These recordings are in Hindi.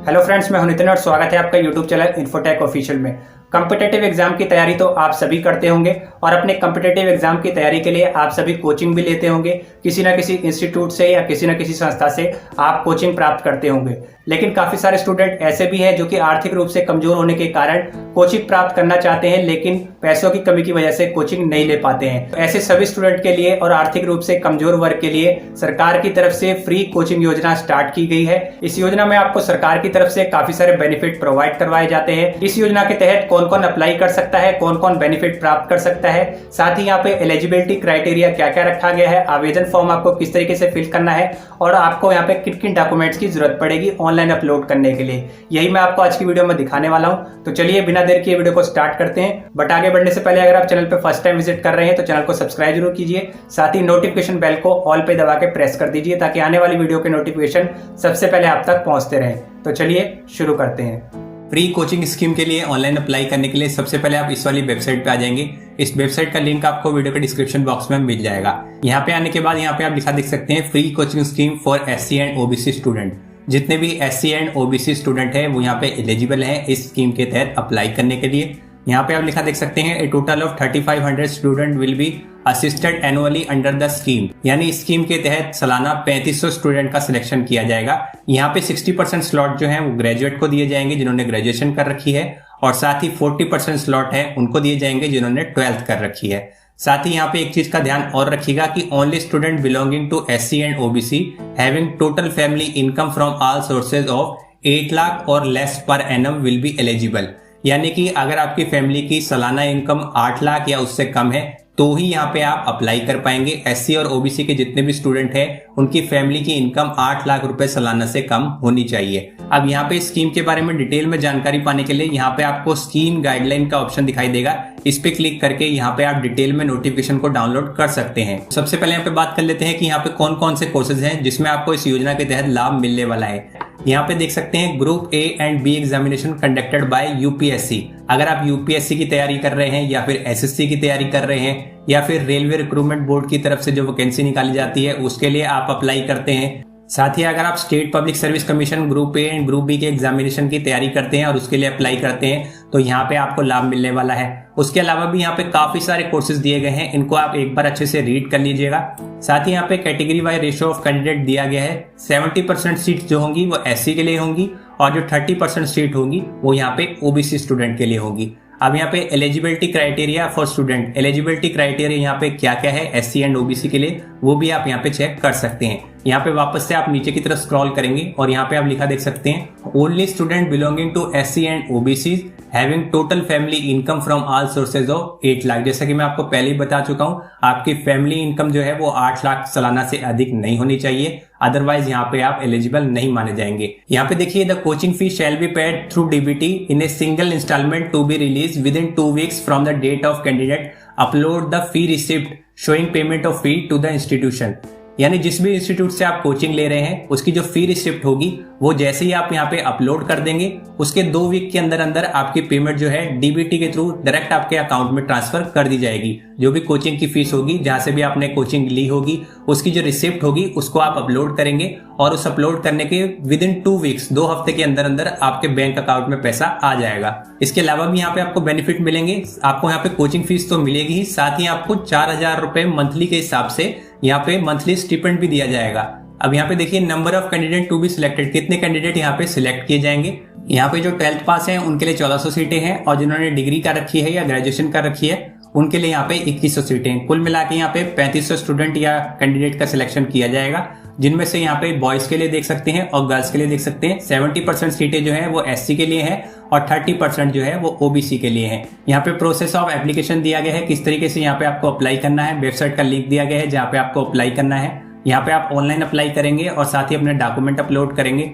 हेलो फ्रेंड्स, मैं हूं नितिन और स्वागत है आपका यूट्यूब चैनल इन्फोटेक ऑफिशियल में। कॉम्पिटिटिव एग्जाम की तैयारी तो आप सभी करते होंगे और अपने कॉम्पिटिटिव एग्जाम की तैयारी के लिए आप सभी कोचिंग भी लेते होंगे। किसी न किसी इंस्टीट्यूट से या किसी न किसी संस्था से आप कोचिंग प्राप्त करते होंगे। लेकिन काफी सारे स्टूडेंट ऐसे भी हैं जो कि आर्थिक रूप से कमजोर होने के कारण कोचिंग प्राप्त करना चाहते हैं, लेकिन पैसों की कमी की वजह से कोचिंग नहीं ले पाते हैं। तो ऐसे सभी स्टूडेंट के लिए और आर्थिक रूप से कमजोर वर्ग के लिए सरकार की तरफ से फ्री कोचिंग योजना स्टार्ट की गई है। इस योजना में आपको सरकार की तरफ से काफी सारे बेनिफिट प्रोवाइड करवाए जाते हैं। इस योजना के तहत कौन कौन अप्लाई कर सकता है, कौन कौन बेनिफिट प्राप्त कर सकता है, साथ ही यहाँ पे एलिजिबिलिटी क्राइटेरिया क्या क्या रखा गया है, आवेदन फॉर्म आपको किस तरीके से फिल करना है और आपको यहाँ पे किन किन डॉक्यूमेंट्स की जरूरत पड़ेगी ऑनलाइन अपलोड करने के लिए, यही मैं आपको आज की वीडियो में दिखाने वाला हूँ। तो चलिए बिना देर किए वीडियो को स्टार्ट करते हैं। बट आगे बढ़ने से पहले अगर आप चैनल पे फर्स्ट टाइम विजिट कर रहे हैं तो चैनल को सब्सक्राइब जरूर कीजिए, साथ ही नोटिफिकेशन बेल को ऑल पे दबा के प्रेस कर दीजिए ताकि आने वाली वीडियो के नोटिफिकेशन सबसे पहले आप तक पहुंचते रहें। तो चलिए शुरू करते हैं। फ्री कोचिंग स्कीम के लिए ऑनलाइन अप्लाई करने के लिए सबसे पहले आप इस वाली वेबसाइट पे आ जाएंगे। इस वेबसाइट का लिंक आपको वीडियो के डिस्क्रिप्शन बॉक्स में मिल जाएगा। यहाँ पे आने के बाद यहाँ पे आप लिखा देख सकते हैं free coaching scheme for SC and OBC student. जितने भी SC एंड OBC स्टूडेंट है वो यहाँ पे एलिजिबल है इस स्कीम के तहत अप्लाई करने के लिए। यहाँ पे आप लिखा देख सकते हैं a total of 3500 student will be assisted annually under the scheme, यानी इस स्कीम के तहत सालाना 3500 स्टूडेंट का सिलेक्शन किया जाएगा। यहाँ पे 60% स्लॉट जो है वो ग्रेजुएट को दिए जाएंगे जिन्होंने ग्रेजुएशन कर रखी है, और साथ ही 40% स्लॉट है उनको दिए जाएंगे जिन्होंने 12th कर रखी है। साथ ही यहाँ पे एक चीज का ध्यान और रखिएगा कि only student belonging to SC and OBC having total family income from all sources of 8 lakh और less per annum will be eligible, यानी कि अगर आपकी फैमिली की सालाना इनकम 8 लाख या उससे कम है तो ही यहाँ पे आप अप्लाई कर पाएंगे। SC और OBC के जितने भी स्टूडेंट हैं उनकी फैमिली की इनकम 8 लाख रुपए सालाना से कम होनी चाहिए। अब यहाँ पे स्कीम के बारे में डिटेल में जानकारी पाने के लिए यहाँ पे आपको स्कीम गाइडलाइन का ऑप्शन दिखाई देगा। इस पे क्लिक करके यहाँ पे आप डिटेल में नोटिफिकेशन को डाउनलोड कर सकते हैं। सबसे पहले यहाँ पे बात कर लेते हैं कि यहाँ पे कौन कौन से कोर्सेज हैं जिसमें आपको इस योजना के तहत लाभ मिलने वाला है। यहाँ पे देख सकते हैं group A and B examination conducted by UPSC। अगर आप UPSC की तैयारी कर रहे हैं या फिर SSC की तैयारी कर रहे हैं या फिर रेलवे रिक्रूटमेंट बोर्ड की तरफ से जो वैकेंसी निकाली जाती है उसके लिए आप अप्लाई करते हैं। साथ ही अगर आप state public service commission group A and group B के एग्जामिनेशन की तैयारी करते हैं और उसके लिए अप्लाई करते हैं तो यहाँ पे आपको लाभ मिलने वाला है। उसके अलावा भी यहाँ पे काफी सारे कोर्सेज दिए गए हैं, इनको आप एक बार अच्छे से रीड कर लीजिएगा। साथ ही यहाँ पे category wise ratio of candidate दिया गया है। 70% सीट जो होंगी वो SC के लिए होंगी और जो 30% सीट होंगी वो यहाँ पे OBC स्टूडेंट के लिए होंगी। अब यहाँ पे eligibility criteria for student, eligibility criteria यहाँ पे क्या क्या है SC एंड OBC के लिए वो भी आप यहाँ पे चेक कर सकते हैं। यहाँ पे वापस से आप नीचे की तरफ स्क्रॉल करेंगे और यहाँ पे आप लिखा देख सकते हैं only student belonging to SC and OBC having total family income from all sources of 8 lakh. जैसा कि मैं आपको पहले ही बता चुका हूँ, आपकी फैमिली इनकम जो है वो 8 लाख सालाना से अधिक नहीं होनी चाहिए, अदरवाइज यहाँ पे आप एलिजिबल नहीं माने जाएंगे। यहाँ पे देखिए the coaching fee shall be paid through DBT in a single installment to be release within 2 weeks from the date of candidate upload the fee receipt showing payment of fee to the institution. यानी जिस भी इंस्टीट्यूट से आप कोचिंग ले रहे हैं उसकी जो फी रिसिप्ट होगी वो जैसे ही आप यहाँ पे अपलोड कर देंगे उसके 2 वीक के अंदर अंदर आपकी पेमेंट जो है DBT के थ्रू डायरेक्ट आपके अकाउंट में ट्रांसफर कर दी जाएगी। जो भी कोचिंग की फीस होगी, जहां से भी आपने कोचिंग ली होगी, उसकी जो रिसिप्ट होगी उसको आप अपलोड करेंगे और उस अपलोड करने के विद इन 2 weeks 2 हफ्ते के अंदर अंदर आपके बैंक अकाउंट में पैसा आ जाएगा। इसके अलावा भी यहाँ पे आपको बेनिफिट मिलेंगे। आपको यहाँ पे कोचिंग फीस तो मिलेगी ही, साथ ही आपको 4000 रुपए मंथली के हिसाब से यहाँ पे मंथली स्टिपेंड भी दिया जाएगा। अब यहाँ पे देखिए number of candidate to be selected, कितने कैंडिडेट यहाँ पे सिलेक्ट किए जाएंगे। यहाँ पे जो 12th पास है उनके लिए 1400 सीटें हैं और जिन्होंने डिग्री कर रखी है या ग्रेजुएशन कर रखी है उनके लिए यहाँ पे 2100 सीटें। कुल मिला के यहाँ पे 3500 स्टूडेंट या कैंडिडेट का सिलेक्शन किया जाएगा, जिनमें से यहाँ पे बॉयज के लिए देख सकते हैं और गर्ल्स के लिए देख सकते हैं। 70% सीटें जो है वो SC के लिए है और 30% जो है वो OBC के लिए है। यहाँ पे प्रोसेस ऑफ एप्लीकेशन दिया गया है, किस तरीके से यहाँ पे आपको अप्लाई करना है। वेबसाइट का लिंक दिया गया है जहाँ पे आपको अप्लाई करना है। यहाँ पे आप ऑनलाइन अप्लाई करेंगे और साथ ही अपने डॉक्यूमेंट अपलोड करेंगे।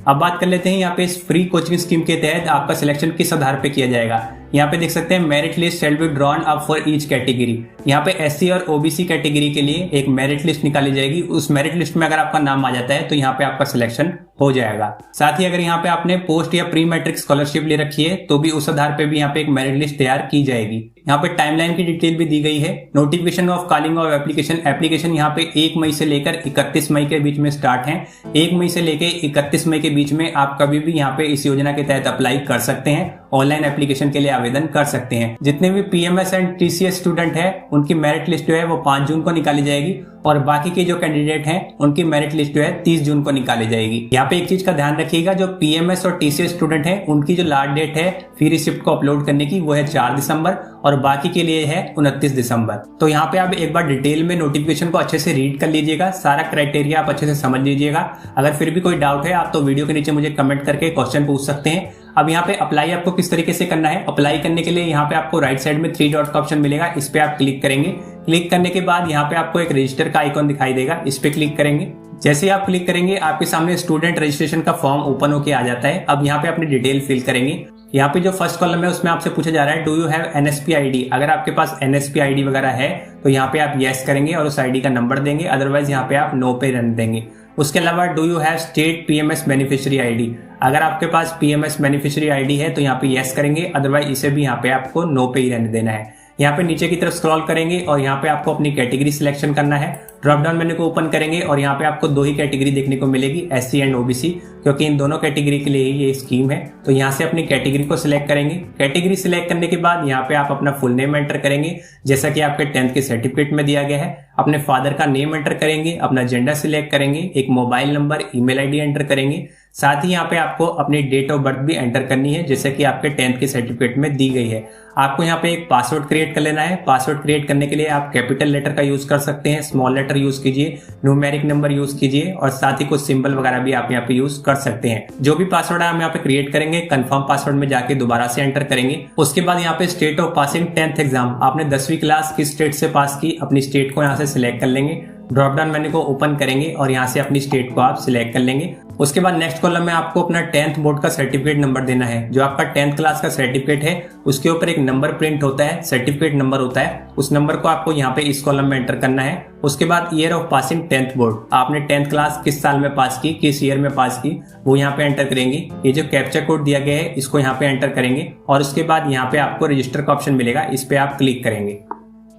अब बात कर लेते हैं यहाँ पे इस फ्री कोचिंग स्कीम के तहत आपका सिलेक्शन किस आधार पे किया जाएगा। यहाँ पे देख सकते हैं merit list shall be drawn up for each category, यहाँ पे एससी और ओबीसी कैटेगरी के लिए एक मेरिट लिस्ट निकाली जाएगी। उस मेरिट लिस्ट में अगर आपका नाम आ जाता है तो यहाँ पे आपका सिलेक्शन हो जाएगा। साथ ही अगर यहाँ पे आपने पोस्ट या प्री मैट्रिक स्कॉलरशिप ले रखी है तो भी उस आधार पे भी यहाँ पे एक मेरिट लिस्ट तैयार की जाएगी। यहाँ पे टाइमलाइन की डिटेल भी दी गई है। Notification of calling of application यहाँ पे 1 मई से लेकर 31 मई के बीच में स्टार्ट है। 1 मई से लेकर 31 मई के बीच में आप कभी भी यहाँ पे इस योजना के तहत अप्लाई कर सकते हैं, ऑनलाइन एप्लीकेशन के लिए आवेदन कर सकते हैं। जितने भी पीएमएस एंड टीसीएस स्टूडेंट है उनकी मेरिट लिस्ट जो है वो 5 जून को निकाली जाएगी और बाकी के जो कैंडिडेट हैं उनकी मेरिट लिस्ट जो है 30 जून को निकाली जाएगी। यहाँ पे एक चीज का ध्यान रखिएगा, जो पीएमएस और टीसीएस स्टूडेंट हैं उनकी जो लास्ट डेट है फी रिसिप्ट को अपलोड करने की वो है 4 दिसंबर और बाकी के लिए है 29 दिसंबर। तो यहाँ पे आप एक बार डिटेल में नोटिफिकेशन को अच्छे से रीड कर लीजिएगा, सारा क्राइटेरिया आप अच्छे से समझ लीजिएगा। अगर फिर भी कोई डाउट है आप तो वीडियो के नीचे मुझे कमेंट करके क्वेश्चन पूछ सकते हैं। अब यहाँ पे अप्लाई आपको किस तरीके से करना है, अप्लाई करने के लिए यहाँ पे आपको राइट साइड में 3 डॉट का ऑप्शन मिलेगा, इस पे आप क्लिक करेंगे। क्लिक करने के बाद यहाँ पे आपको एक रजिस्टर का आइकॉन दिखाई देगा, इस पे क्लिक करेंगे। जैसे ही आप क्लिक करेंगे आपके सामने स्टूडेंट रजिस्ट्रेशन का फॉर्म ओपन होके आ जाता है। अब यहाँ पे अपनी डिटेल फिल करेंगे। यहाँ पे जो फर्स्ट कॉलम है उसमें आपसे पूछा जा रहा है do you have NSP ID. अगर आपके पास एनएसपी आईडी वगैरह है तो यहाँ पे आप यस करेंगे और उस आईडी का नंबर देंगे, अदरवाइज यहाँ पे आप नो पे रहने देंगे। उसके अलावा do you have state PMS beneficiary ID. अगर आपके पास पीएमएस बेनिफिशियरी आईडी है तो यहाँ पे यस करेंगे, अदरवाइज इसे भी यहाँ पे आपको नो पे ही रहने देना है। यहाँ पे नीचे की तरफ स्क्रॉल करेंगे और यहाँ पे आपको अपनी कैटेगरी सिलेक्शन करना है। ड्रॉप डाउन मेन्यू को ओपन करेंगे और यहाँ पे आपको 2 ही कैटेगरी देखने को मिलेगी, एससी एंड ओबीसी, क्योंकि इन दोनों कैटेगरी के लिए ही ये स्कीम है। तो यहाँ से अपनी कैटेगरी को सिलेक्ट करेंगे। कैटेगरी सिलेक्ट करने के बाद यहाँ पे आप अपना फुल नेम एंटर करेंगे जैसा कि आपके 10th के सर्टिफिकेट में दिया गया है। अपने फादर का नेम एंटर करेंगे, अपना जेंडर सिलेक्ट करेंगे, एक mobile number, email ID enter करेंगे। साथ ही यहाँ पे आपको अपनी डेट ऑफ बर्थ भी एंटर करनी है जैसे कि आपके 10th के सर्टिफिकेट में दी गई है। आपको यहाँ पे एक पासवर्ड क्रिएट कर लेना है। पासवर्ड क्रिएट करने के लिए आप कैपिटल लेटर का यूज कर सकते हैं, स्मॉल लेटर यूज कीजिए, न्यूमेरिक नंबर यूज कीजिए और साथ ही कुछ सिंबल वगैरह भी आप यहाँ पे यूज कर सकते हैं। जो भी पासवर्ड हम यहाँ पे क्रिएट करेंगे कंफर्म पासवर्ड में जाके दोबारा से एंटर करेंगे। उसके बाद यहाँ पे state of passing 10th exam, आपने 10वीं क्लास किस स्टेट से पास की, अपनी स्टेट को यहाँ से सिलेक्ट कर लेंगे। ड्रॉप डाउन मेन्यू को ओपन करेंगे और यहाँ से अपनी स्टेट को आप सिलेक्ट कर लेंगे। उसके बाद नेक्स्ट कॉलम में आपको अपना 10th बोर्ड का सर्टिफिकेट नंबर देना है। जो आपका 10th क्लास का सर्टिफिकेट है उसके ऊपर एक नंबर प्रिंट होता है, सर्टिफिकेट नंबर होता है, उस नंबर को आपको यहाँ पे इस कॉलम में एंटर करना है। उसके बाद year of passing 10th board, आपने 10th क्लास किस साल में पास की, किस ईयर में पास की, वो यहाँ पे एंटर करेंगे। ये जो कैप्चा कोड दिया गया है इसको यहाँ पे एंटर करेंगे और उसके बाद यहाँ पे आपको रजिस्टर का ऑप्शन मिलेगा, इस पे आप क्लिक करेंगे।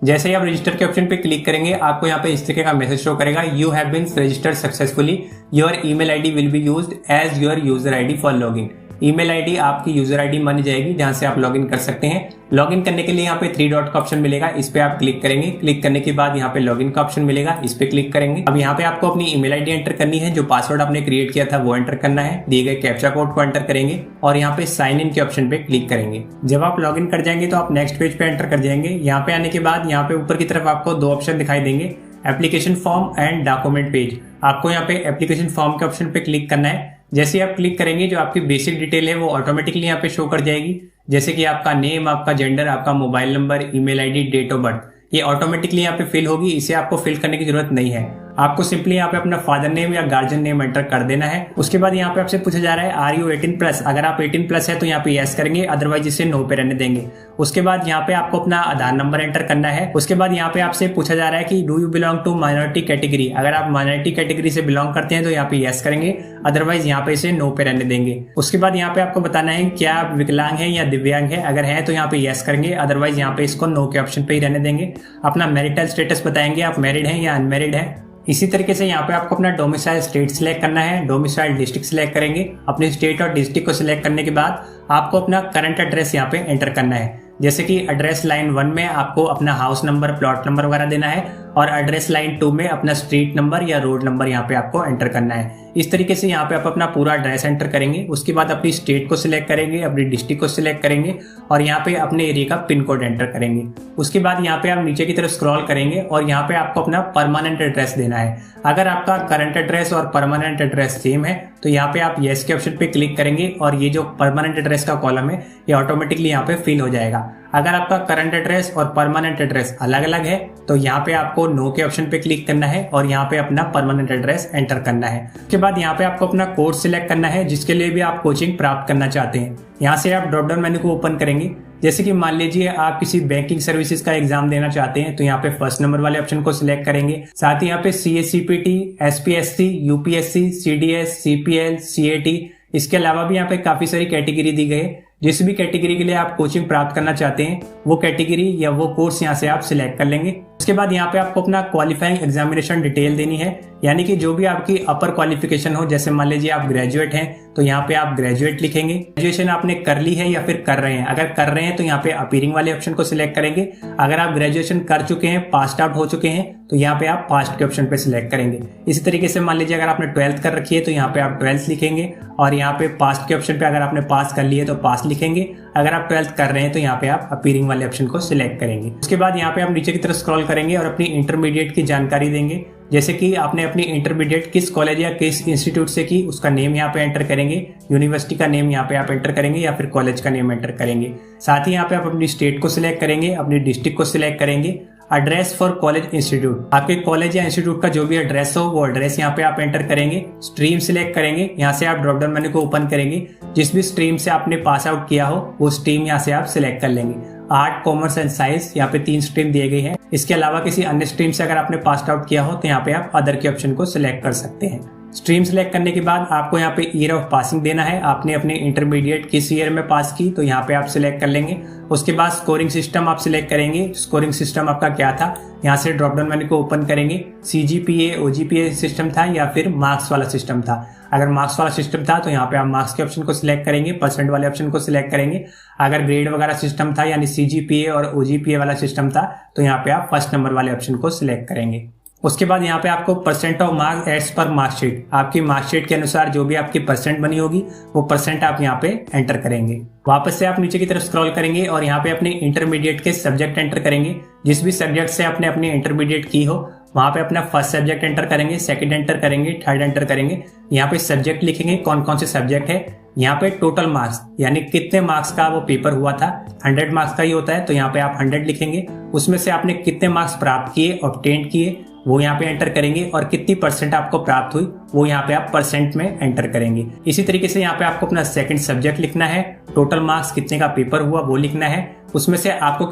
जैसे ही आप रजिस्टर के ऑप्शन पे क्लिक करेंगे आपको यहाँ पे इस तरीके का मैसेज शो करेगा, you have been registered successfully, your email ID will be used as your user ID for login. Email ID आपकी यूजर आईडी मानी जाएगी जहां से आप लॉगिन कर सकते हैं। लॉगिन करने के लिए यहाँ पे 3 डॉट का ऑप्शन मिलेगा, इस पे आप क्लिक करेंगे। क्लिक करने के बाद यहाँ पे लॉगिन का ऑप्शन मिलेगा, इस पे क्लिक करेंगे। अब यहाँ पे आपको अपनी ईमेल आईडी एंटर करनी है, जो पासवर्ड आपने क्रिएट किया था वो एंटर करना है, दिए गए कैप्चा कोड को एंटर करेंगे और यहाँ पे साइन इन के ऑप्शन पे क्लिक करेंगे। जब आप लॉगिन कर जाएंगे तो आप नेक्स्ट पेज पे एंटर कर जाएंगे। यहाँ पे आने के बाद यहाँ पे ऊपर की तरफ आपको 2 ऑप्शन दिखाई देंगे, application form and document page. आपको यहाँ पे एप्लीकेशन फॉर्म के ऑप्शन पे क्लिक करना है। जैसे आप क्लिक करेंगे जो आपकी बेसिक डिटेल है वो ऑटोमेटिकली यहाँ पे शो कर जाएगी, जैसे कि आपका नेम, आपका जेंडर, आपका mobile number, email ID, date of birth, ये ऑटोमेटिकली यहाँ पे फिल होगी। इसे आपको फिल करने की जरूरत नहीं है। आपको सिंपली यहाँ पे अपना फादर नेम या गार्जियन नेम एंटर कर देना है। उसके बाद यहाँ पे आपसे पूछा जा रहा है आर यू 18+। अगर आप 18+ है तो यहाँ पे यस करेंगे, अदरवाइज इसे नो पे रहने देंगे। उसके बाद यहाँ पे आपको अपना आधार नंबर एंटर करना है। उसके बाद यहाँ पे आपसे पूछा जा रहा है कि do you belong to minority category. अगर आप माइनॉरिटी कैटेगरी से बिलोंग करते हैं तो यहाँ पे यस करेंगे, अदरवाइज यहाँ पे इसे नो पे रहने देंगे। उसके बाद यहाँ पे आपको बताना है क्या आप विकलांग है या दिव्यांग है। अगर है तो यहाँ पे यस करेंगे, अदरवाइज यहाँ पे इसको नो के ऑप्शन पे ही रहने देंगे। अपना मैरिटल स्टेटस बताएंगे, आप मैरिड हैं या अनमैरिड है। इसी तरीके से यहाँ पे आपको अपना डोमिसाइल स्टेट सिलेक्ट करना है, डोमिसाइल डिस्ट्रिक्ट सिलेक्ट करेंगे। अपने स्टेट और डिस्ट्रिक्ट को सिलेक्ट करने के बाद आपको अपना करंट एड्रेस यहाँ पे एंटर करना है। जैसे कि एड्रेस लाइन 1 में आपको अपना हाउस नंबर, प्लॉट नंबर वगैरह देना है और एड्रेस लाइन 2 में अपना स्ट्रीट नंबर या रोड नंबर यहाँ पे आपको एंटर करना है। इस तरीके से यहाँ पे आप अपना पूरा एड्रेस एंटर करेंगे। उसके बाद अपनी स्टेट को सिलेक्ट करेंगे, अपनी डिस्ट्रिक्ट को सिलेक्ट करेंगे और यहाँ पे अपने एरिया का पिन कोड एंटर करेंगे। उसके बाद यहाँ पे आप नीचे की तरफ स्क्रॉल करेंगे और यहाँ पे आपको अपना परमानेंट एड्रेस देना है। अगर आपका करंट एड्रेस और परमानेंट एड्रेस सेम है तो यहाँ पे आप येस के ऑप्शन पे क्लिक करेंगे और ये जो परमानेंट एड्रेस का कॉलम है ये ऑटोमेटिकली यहाँ पे फिल हो जाएगा। अगर आपका करंट एड्रेस और परमानेंट एड्रेस अलग अलग है तो यहाँ पे आपको नो के ऑप्शन पे क्लिक करना है और यहाँ पे अपना परमानेंट एड्रेस एंटर करना है। उसके बाद यहाँ पे आपको अपना कोर्स सिलेक्ट करना है जिसके लिए भी आप कोचिंग प्राप्त करना चाहते हैं। यहाँ से आप ड्रॉप डाउन मेन्यू को ओपन करेंगे। जैसे कि मान लीजिए आप किसी बैंकिंग सर्विसेज का एग्जाम देना चाहते हैं तो यहाँ पे फर्स्ट नंबर वाले ऑप्शन को सिलेक्ट करेंगे। साथ ही यहाँ पे CACPT, SPSC, UPSC, CDS, CPL, CAT, इसके अलावा भी यहाँ पे काफी सारी कैटेगरी दी गई है। जिस भी कैटेगरी के लिए आप कोचिंग प्राप्त करना चाहते हैं वो कैटेगरी या वो कोर्स यहाँ से आप सिलेक्ट कर लेंगे। उसके बाद यहाँ पे आपको अपना क्वालिफाइंग एग्जामिनेशन डिटेल देनी है, यानी कि जो भी आपकी अपर क्वालिफिकेशन हो। जैसे मान लीजिए आप ग्रेजुएट हैं तो यहाँ पे आप ग्रेजुएट लिखेंगे। ग्रेजुएशन आपने कर ली है या फिर कर रहे हैं, अगर कर रहे हैं तो यहाँ पे अपीयरिंग वाले ऑप्शन को सिलेक्ट करेंगे। अगर आप ग्रेजुएशन कर चुके हैं, पास आउट हो चुके हैं, तो यहाँ पे आप पास्ट के ऑप्शन पे सिलेक्ट करेंगे। इसी तरीके से मान लीजिए अगर आपने 12th कर रखी है तो यहाँ पे आप 12th लिखेंगे और यहाँ पे पास्ट के ऑप्शन पे अगर आपने पास कर लिए तो पास लिखेंगे। अगर आप 12th कर रहे हैं तो यहाँ पे आप अपीयरिंग वाले ऑप्शन को सिलेक्ट करेंगे। उसके बाद यहाँ पे आप नीचे की तरफ स्क्रॉल करेंगे और अपनी इंटरमीडिएट की जानकारी देंगे। जैसे कि आपने अपनी इंटरमीडिएट किस कॉलेज या किस इंस्टीट्यूट से की, उसका नेम यहाँ पे एंटर करेंगे। यूनिवर्सिटी का नेम यहाँ पे आप एंटर करेंगे या फिर कॉलेज का नेम एंटर करेंगे। साथ ही यहाँ पे आप अपनी स्टेट को सिलेक्ट करेंगे, अपनी डिस्ट्रिक्ट को सिलेक्ट करेंगे। एड्रेस फॉर कॉलेज इंस्टीट्यूट, आपके कॉलेज या इंस्टीट्यूट का जो भी एड्रेस हो वो एड्रेस यहाँ पे आप एंटर करेंगे। स्ट्रीम सिलेक्ट करेंगे, यहाँ से आप ड्रॉप डाउन मेन्यू को ओपन करेंगे। जिस भी स्ट्रीम से आपने पास आउट किया हो वो स्ट्रीम यहाँ से आप सिलेक्ट कर लेंगे। आर्ट, कॉमर्स एंड साइंस, यहाँ पे 3 स्ट्रीम दिए गए हैं। इसके अलावा किसी अन्य स्ट्रीम से अगर आपने पास आउट किया हो तो यहाँ पे आप अदर के ऑप्शन को सिलेक्ट कर सकते हैं। स्ट्रीम सिलेक्ट करने के बाद आपको यहाँ पे ईयर ऑफ पासिंग देना है। आपने अपने इंटरमीडिएट किस ईयर में पास की तो यहाँ पे आप सिलेक्ट कर लेंगे। उसके बाद स्कोरिंग सिस्टम आप सिलेक्ट करेंगे। स्कोरिंग सिस्टम आपका क्या था, यहाँ से ड्रॉप डाउन मेन्यू को ओपन करेंगे। CGPA, OGPA सिस्टम था या फिर मार्क्स वाला सिस्टम था। अगर मार्क्स वाला सिस्टम था तो यहाँ पे आप मार्क्स के ऑप्शन को सिलेक्ट करेंगे, परसेंट वाले ऑप्शन को सिलेक्ट करेंगे। अगर ग्रेड वगैरह सिस्टम था यानी CGPA और OGPA वाला सिस्टम था तो यहाँ पे आप फर्स्ट नंबर वाले ऑप्शन को सिलेक्ट करेंगे। उसके बाद यहाँ पे आपको percent of marks as per marksheet, आपकी मार्कशीट के अनुसार जो भी आपकी परसेंट बनी होगी वो परसेंट आप यहाँ पे एंटर करेंगे। वापस से आप नीचे की तरफ स्क्रॉल करेंगे और यहाँ पे अपने इंटरमीडिएट के सब्जेक्ट एंटर करेंगे। जिस भी सब्जेक्ट से आपने अपनी इंटरमीडिएट की हो वहाँ पे अपना फर्स्ट सब्जेक्ट एंटर करेंगे, सेकंड एंटर करेंगे, थर्ड एंटर करेंगे। यहाँ पे सब्जेक्ट लिखेंगे कौन कौन से सब्जेक्ट है। यहाँ पे टोटल मार्क्स यानी कितने मार्क्स का वो पेपर हुआ था, 100 मार्क्स का ही होता है तो यहाँ पे आप 100 लिखेंगे। उसमें से आपने कितने मार्क्स प्राप्त किए, ऑब्टेन किए, वो यहाँ पे एंटर करेंगे और कितनी परसेंट आपको प्राप्त हुई वो यहाँ पे आप परसेंट में एंटर करेंगे। इसी तरीके से यहाँ पे आपको अपना सेकंड सब्जेक्ट लिखना है, टोटल मार्क्स कितने का पेपर हुआ वो लिखना है, उसमें से आपको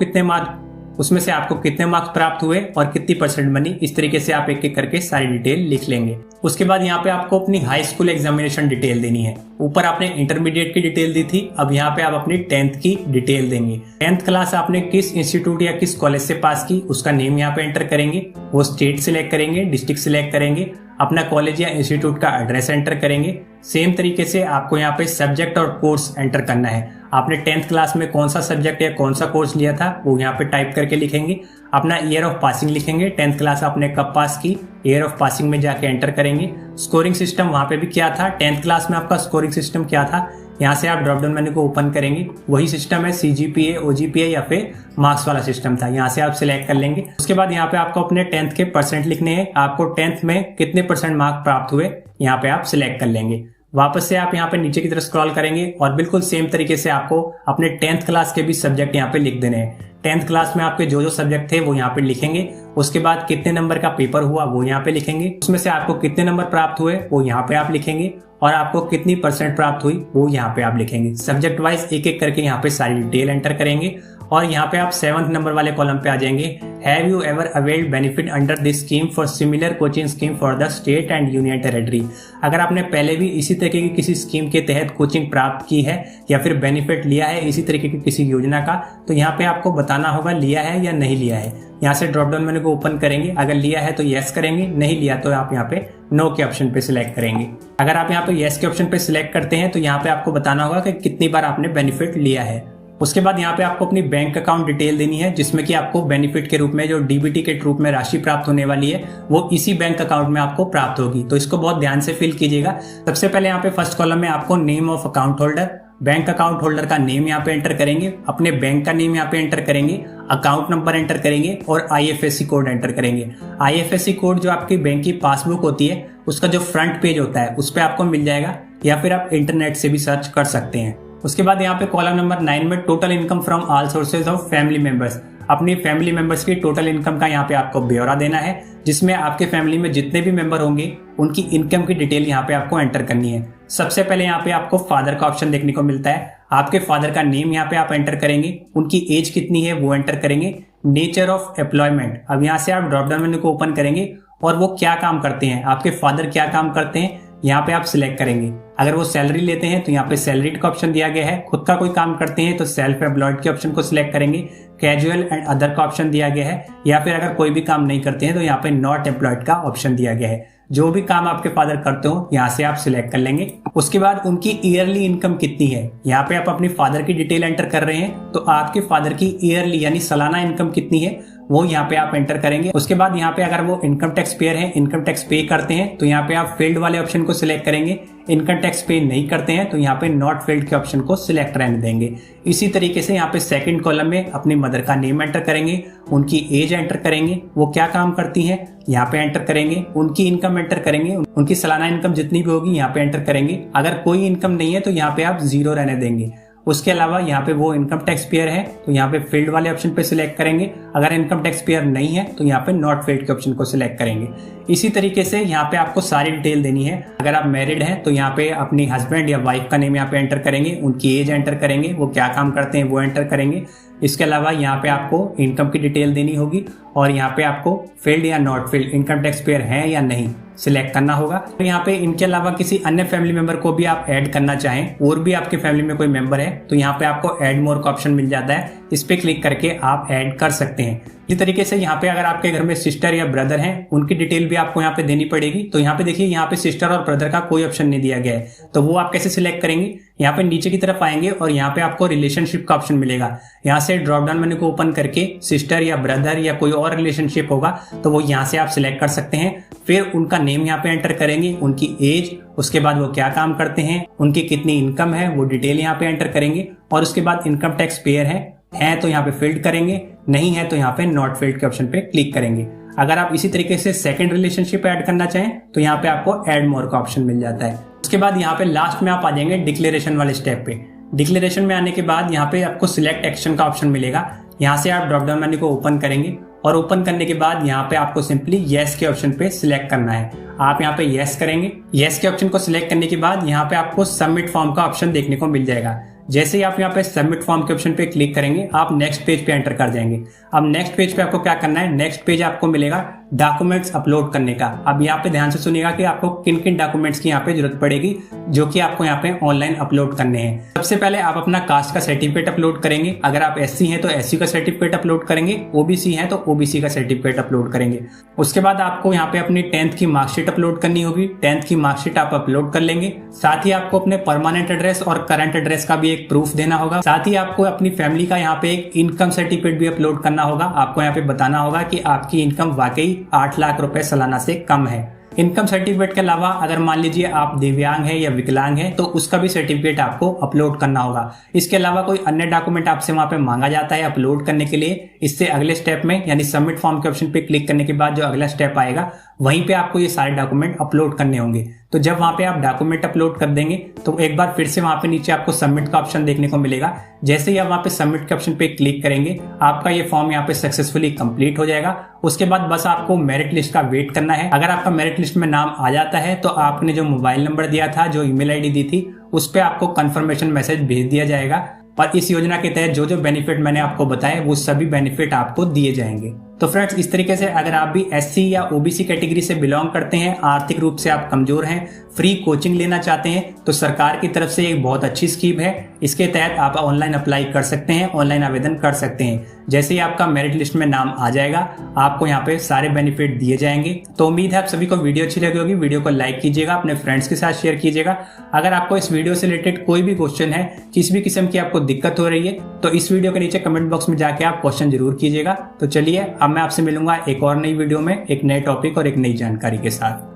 कितने मार्क्स प्राप्त हुए और कितनी परसेंट बनी। इस तरीके से आप एक एक करके सारी डिटेल लिख लेंगे। उसके बाद यहाँ पे आपको अपनी हाई स्कूल एग्जामिनेशन डिटेल देनी है। ऊपर आपने इंटरमीडिएट की डिटेल दी थी, अब यहाँ पे आप अपनी 10th की डिटेल देंगे। 10th क्लास आपने किस इंस्टीट्यूट या किस कॉलेज से पास की उसका नेम यहाँ पे एंटर करेंगे। वो स्टेट सिलेक्ट करेंगे, डिस्ट्रिक्ट सिलेक्ट करेंगे, अपना कॉलेज या इंस्टीट्यूट का एड्रेस एंटर करेंगे। सेम तरीके से आपको यहाँ पे सब्जेक्ट और कोर्स एंटर करना है। आपने 10th क्लास में कौन सा सब्जेक्ट या कौन सा कोर्स लिया था वो यहाँ पे टाइप करके लिखेंगे। अपना ईयर ऑफ पासिंग लिखेंगे, 10th क्लास आपने कब पास की, ईयर ऑफ पासिंग में जाके एंटर करेंगे। स्कोरिंग सिस्टम वहाँ पे भी क्या था, 10th क्लास में आपका स्कोरिंग सिस्टम क्या था, यहाँ से आप ड्रॉप डाउन मेन्यू को ओपन करेंगे। वही सिस्टम है CGPA, OGPA या फिर मार्क्स वाला सिस्टम था, यहाँ से आप सिलेक्ट कर लेंगे। उसके बाद यहाँ पे आपको अपने 10th के परसेंट लिखने हैं। आपको 10th में कितने परसेंट मार्क प्राप्त हुए यहाँ पे आप सिलेक्ट कर लेंगे। वापस से आप यहाँ पे नीचे की तरफ स्क्रॉल करेंगे और बिल्कुल सेम तरीके से आपको अपने 10th क्लास के भी सब्जेक्ट यहाँ पे लिख देने हैं। 10th क्लास में आपके जो जो सब्जेक्ट थे वो यहाँ पे लिखेंगे। उसके बाद कितने नंबर का पेपर हुआ वो यहाँ पे लिखेंगे। उसमें से आपको कितने नंबर प्राप्त हुए वो यहाँ पे आप लिखेंगे और आपको कितनी परसेंट प्राप्त हुई वो यहाँ पे आप लिखेंगे। सब्जेक्ट वाइज एक एक करके यहाँ पे सारी डिटेल एंटर करेंगे और यहाँ पे आप 7th नंबर वाले कॉलम पे आ जाएंगे। Have you ever availed benefit under this scheme for similar coaching scheme for the state and union territory. अगर आपने पहले भी इसी तरीके की किसी स्कीम के तहत कोचिंग प्राप्त की है या फिर बेनिफिट लिया है इसी तरीके की किसी योजना का, तो यहाँ पे आपको बताना होगा लिया है या नहीं लिया है। यहाँ से ड्रॉप डाउन मेन्यू को ओपन करेंगे, अगर लिया है तो यस करेंगे, नहीं लिया तो आप यहाँ पे नो के ऑप्शन पे सिलेक्ट करेंगे। अगर आप यहाँ पे यस के ऑप्शन पे सिलेक्ट करते हैं तो यहाँ पे आपको बताना होगा कि कितनी बार आपने बेनिफिट लिया है। उसके बाद यहाँ पे आपको अपनी बैंक अकाउंट डिटेल देनी है जिसमें कि आपको बेनिफिट के रूप में जो DBT के रूप में राशि प्राप्त होने वाली है वो इसी बैंक अकाउंट में आपको प्राप्त होगी। तो इसको बहुत ध्यान से फिल कीजिएगा। सबसे पहले यहाँ पे फर्स्ट कॉलम में आपको name of account holder, bank account holder का नेम यहाँ पे एंटर करेंगे, अपने बैंक का नेम यहाँ पे एंटर करेंगे, अकाउंट नंबर एंटर करेंगे और IFSC कोड एंटर करेंगे। IFSC कोड जो आपकी बैंक की पासबुक होती है उसका जो फ्रंट पेज होता है उस पर आपको मिल जाएगा या फिर आप इंटरनेट से भी सर्च कर सकते हैं। उसके बाद यहाँ पे कॉलम नंबर 9 में total income from all sources of family members, अपनी फैमिली मेंबर्स की टोटल इनकम का यहाँ पे आपको ब्यौरा देना है जिसमें आपके फैमिली में जितने भी मेंबर होंगे उनकी इनकम की डिटेल यहाँ पे आपको एंटर करनी है। सबसे पहले यहाँ पे आपको फादर का ऑप्शन देखने को मिलता है। आपके फादर का नेम यहाँ पे आप एंटर करेंगे, उनकी एज कितनी है वो एंटर करेंगे, नेचर ऑफ एम्प्लॉयमेंट। अब यहाँ से आप ड्रॉप डाउन मेन्यू को ओपन करेंगे और वो क्या काम करते हैं, आपके फादर क्या काम करते हैं यहाँ पे आप सिलेक्ट करेंगे। अगर वो सैलरी लेते हैं तो यहाँ पे सैलरीड का ऑप्शन दिया गया है, खुद का कोई काम करते हैं तो सेल्फ एम्प्लॉयड के ऑप्शन को सिलेक्ट करेंगे, कैजुअल एंड अदर का ऑप्शन दिया गया है, या फिर अगर कोई भी काम नहीं करते हैं तो यहाँ पे नॉट एम्प्लॉयड का ऑप्शन दिया गया है। जो भी काम आपके फादर करते हो यहाँ से आप सिलेक्ट कर लेंगे। उसके बाद उनकी ईयरली इनकम कितनी है, यहाँ पे आप अपनी फादर की डिटेल एंटर कर रहे हैं तो आपके फादर की ईयरली यानी सालाना इनकम कितनी है वो यहाँ पे आप एंटर करेंगे। उसके बाद यहाँ पे अगर वो इनकम टैक्स पेयर हैं, इनकम टैक्स पे करते हैं तो यहाँ पे आप फील्ड वाले ऑप्शन को सिलेक्ट करेंगे, इनकम टैक्स पे नहीं करते हैं तो यहाँ पे नॉट फील्ड के ऑप्शन को सिलेक्ट रहने देंगे। इसी तरीके से यहाँ पे सेकंड कॉलम में अपनी मदर का नेम एंटर करेंगे, उनकी एज एंटर करेंगे, वो क्या काम करती हैं यहाँ पे एंटर करेंगे, उनकी इनकम एंटर करेंगे, उनकी सालाना इनकम जितनी भी होगी यहाँ पे एंटर करेंगे। अगर कोई इनकम नहीं है तो यहाँ पे आप 0 रहने देंगे। उसके अलावा यहाँ पे वो इनकम टैक्स पेयर है तो यहाँ पे फील्ड वाले ऑप्शन पे सिलेक्ट करेंगे, अगर इनकम टैक्स पेयर नहीं है तो यहाँ पे नॉट फील्ड के ऑप्शन को सिलेक्ट करेंगे। इसी तरीके से यहाँ पे आपको सारी डिटेल देनी है। अगर आप मैरिड हैं तो यहाँ पे अपनी हस्बैंड या वाइफ का नेम यहाँ पे एंटर करेंगे, उनकी एज एंटर करेंगे, वो क्या काम करते हैं वो एंटर करेंगे। इसके अलावा यहाँ पे आपको इनकम की डिटेल देनी होगी और यहाँ पे आपको फील्ड या not field income tax payer है या नहीं सिलेक्ट करना होगा। तो यहाँ पे इनके अलावा किसी अन्य फैमिली मेंबर को भी आप ऐड करना चाहें और भी आपके फैमिली में कोई मेंबर है तो यहाँ पे आपको ऐड मोर का ऑप्शन मिल जाता है, इस पे क्लिक करके आप ऐड कर सकते हैं। इसी तरीके से यहाँ पे अगर आपके घर में सिस्टर या ब्रदर हैं उनकी डिटेल भी आपको यहाँ पे देनी पड़ेगी। तो यहाँ पे देखिए यहाँ पे सिस्टर और ब्रदर का कोई ऑप्शन नहीं दिया गया है तो वो आप कैसे सिलेक्ट करेंगे, यहाँ पे नीचे की तरफ आएंगे और यहाँ पे आपको रिलेशनशिप का ऑप्शन मिलेगा। यहाँ से ड्रॉप डाउन मेन्यू को ओपन करके सिस्टर या ब्रदर या कोई और रिलेशनशिप होगा तो वो यहाँ से आप सिलेक्ट कर सकते हैं। फिर उनका नेम यहाँ पे एंटर करेंगे, उनकी एज, उसके बाद वो क्या काम करते हैं, उनकी कितनी इनकम है वो डिटेल यहाँ पे एंटर करेंगे और उसके बाद इनकम टैक्स पेयर है तो यहाँ पे फील्ड करेंगे, नहीं है तो यहाँ पे नॉट फील्ड के ऑप्शन पे क्लिक करेंगे। अगर आप इसी तरीके से सेकंड रिलेशनशिप ऐड करना चाहें तो यहाँ पे आपको ऐड मोर का ऑप्शन मिल जाता है। उसके बाद यहाँ पे लास्ट में आप आ जाएंगे डिक्लेरेशन वाले स्टेप पे। डिक्लेरेशन में आने के बाद यहाँ पे आपको सिलेक्ट एक्शन का ऑप्शन मिलेगा। यहाँ से आप ड्रॉप डाउन मेन्यू को ओपन करेंगे और ओपन करने के बाद यहाँ पे आपको सिंपली येस के ऑप्शन पे सिलेक्ट करना है। आप यहाँ पे येस करेंगे। येस के ऑप्शन को सिलेक्ट करने के बाद यहाँ पे आपको सबमिट फॉर्म का ऑप्शन देखने को मिल जाएगा। जैसे ही आप यहाँ पे सबमिट फॉर्म के ऑप्शन पे क्लिक करेंगे आप नेक्स्ट पेज पे एंटर कर जाएंगे। अब नेक्स्ट पेज पे आपको क्या करना है, नेक्स्ट पेज आपको मिलेगा डॉक्यूमेंट्स अपलोड करने का। अब यहाँ पे ध्यान से सुनिएगा कि आपको किन किन डॉक्यूमेंट्स की यहाँ पे जरूरत पड़ेगी जो कि आपको यहाँ पे ऑनलाइन अपलोड करने हैं। सबसे पहले आप अपना कास्ट का सर्टिफिकेट अपलोड करेंगे, अगर आप एससी हैं तो एससी का सर्टिफिकेट अपलोड करेंगे, ओबीसी हैं तो ओबीसी का सर्टिफिकेट अपलोड करेंगे। उसके बाद आपको यहाँ पे अपनी 10th की मार्कशीट अपलोड करनी होगी, 10th की मार्कशीट आप अपलोड कर लेंगे। साथ ही आपको अपने परमानेंट एड्रेस और करंट एड्रेस का भी एक प्रूफ देना होगा। साथ ही आपको अपनी फैमिली का यहाँ पे एक इनकम सर्टिफिकेट भी अपलोड करना होगा। आपको यहाँ पे बताना होगा कि आपकी इनकम वाकई 8 लाख रुपए सालाना से कम है। इनकम सर्टिफिकेट के अलावा अगर मान लीजिए आप दिव्यांग है या विकलांग है तो उसका भी सर्टिफिकेट आपको अपलोड करना होगा। इसके अलावा कोई अन्य डॉक्यूमेंट आपसे वहां पे मांगा जाता है अपलोड करने के लिए, इससे अगले स्टेप में यानी सबमिट फॉर्म के ऑप्शन पे क्लिक करने के बाद जो अगला स्टेप आएगा वहीं पे आपको ये सारे डॉक्यूमेंट अपलोड करने होंगे। तो जब वहां पे आप डॉक्यूमेंट अपलोड कर देंगे तो एक बार फिर से वहां पे नीचे आपको सबमिट का ऑप्शन देखने को मिलेगा। जैसे ही आप वहां पे सबमिट के ऑप्शन पे क्लिक करेंगे आपका ये फॉर्म यहाँ पे सक्सेसफुली कंप्लीट हो जाएगा। उसके बाद बस आपको मेरिट लिस्ट का वेट करना है। अगर आपका मेरिट लिस्ट में नाम आ जाता है तो आपने जो मोबाइल नंबर दिया था, जो ईमेल आईडी दी थी, उस पे आपको कंफर्मेशन मैसेज भेज दिया जाएगा और इस योजना के तहत जो जो बेनिफिट मैंने आपको बताए वो सभी बेनिफिट आपको दिए जाएंगे। तो फ्रेंड्स, इस तरीके से अगर आप भी एससी या ओबीसी कैटेगरी से बिलोंग करते हैं, आर्थिक रूप से आप कमजोर हैं, फ्री कोचिंग लेना चाहते हैं तो सरकार की तरफ से एक बहुत अच्छी स्कीम है। इसके तहत आप ऑनलाइन अप्लाई कर सकते हैं, ऑनलाइन आवेदन कर सकते हैं। जैसे ही आपका मेरिट लिस्ट में नाम आ जाएगा आपको यहाँ पे सारे बेनिफिट दिए जाएंगे। तो उम्मीद है आप सभी को वीडियो अच्छी लगी होगी। वीडियो को लाइक कीजिएगा, अपने फ्रेंड्स के साथ शेयर कीजिएगा। अगर आपको इस वीडियो से रिलेटेड कोई भी क्वेश्चन है, किसी भी किस्म की आपको दिक्कत हो रही है तो इस वीडियो के नीचे कमेंट बॉक्स में जाके आप क्वेश्चन जरूर कीजिएगा। तो चलिए अब मैं आपसे मिलूंगा एक और नई वीडियो में एक नए टॉपिक और एक नई जानकारी के साथ।